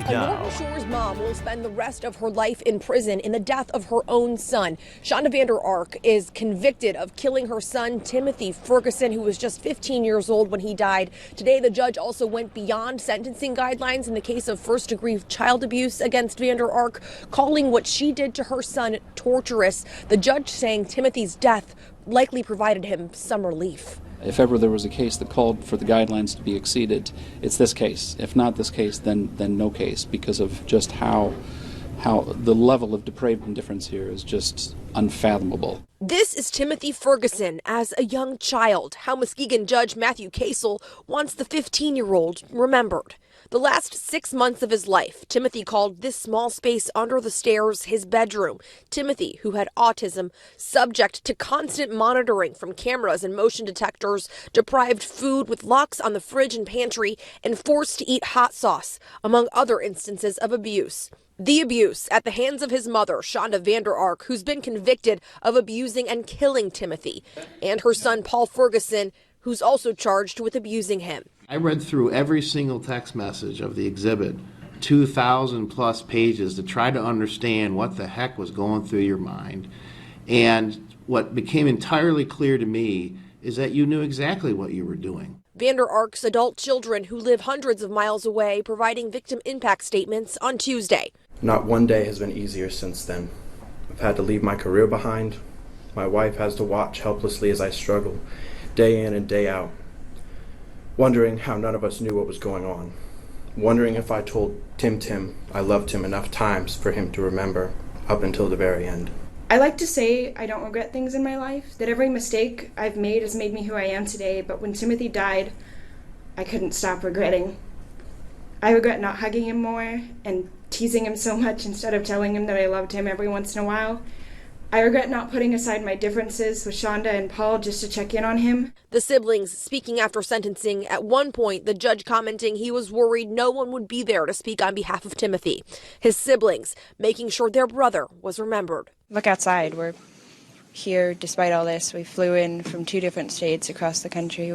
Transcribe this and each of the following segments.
A Norton Shores mom will spend the rest of her life in prison in the death of her own son. Shonda Vander Ark is convicted of killing her son, Timothy Ferguson, who was just 15 years old when he died. Today, the judge also went beyond sentencing guidelines in the case of first-degree child abuse against Vander Ark, calling what she did to her son torturous. The judge saying Timothy's death likely provided him some relief. If ever there was a case that called for the guidelines to be exceeded, it's this case. If not this case, then no case, because of just how the level of depraved indifference here is just unfathomable. This is Timothy Ferguson as a young child, how Muskegon Judge Matthew Casel wants the 15-year-old remembered. The last 6 months of his life, Timothy called this small space under the stairs his bedroom. Timothy, who had autism, subject to constant monitoring from cameras and motion detectors, deprived food with locks on the fridge and pantry, and forced to eat hot sauce, among other instances of abuse. The abuse at the hands of his mother, Shonda Vander Ark, who's been convicted of abusing and killing Timothy, and her son, Paul Ferguson, who's also charged with abusing him. I read through every single text message of the exhibit, 2,000 plus pages, to try to understand what the heck was going through your mind. And what became entirely clear to me is that you knew exactly what you were doing. Vander Ark's adult children, who live hundreds of miles away, providing victim impact statements on Tuesday. Not one day has been easier since then. I've had to leave my career behind. My wife has to watch helplessly as I struggle, day in and day out, wondering how none of us knew what was going on, wondering if I told Tim I loved him enough times for him to remember up until the very end. I like to say I don't regret things in my life, that every mistake I've made has made me who I am today, but when Timothy died, I couldn't stop regretting. I regret not hugging him more and teasing him so much instead of telling him that I loved him every once in a while. I regret not putting aside my differences with Shonda and Paul just to check in on him. The siblings speaking after sentencing, at one point the judge commenting he was worried no one would be there to speak on behalf of Timothy. His siblings making sure their brother was remembered. Look outside, we're here despite all this. We flew in from 2 different states across the country.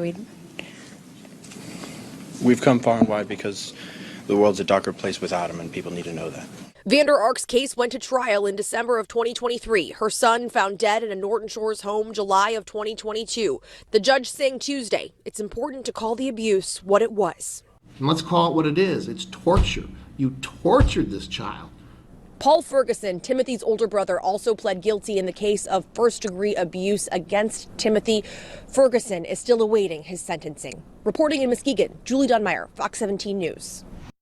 We've come far and wide because the world's a darker place without him, and people need to know that. Vander Ark's case went to trial in December of 2023. Her son found dead in a Norton Shores home July of 2022. The judge saying Tuesday, it's important to call the abuse what it was. And let's call it what it is. It's torture. You tortured this child. Paul Ferguson, Timothy's older brother, also pled guilty in the case of first-degree abuse against Timothy. Ferguson is still awaiting his sentencing. Reporting in Muskegon, Julie Dunmeyer, Fox 17 News.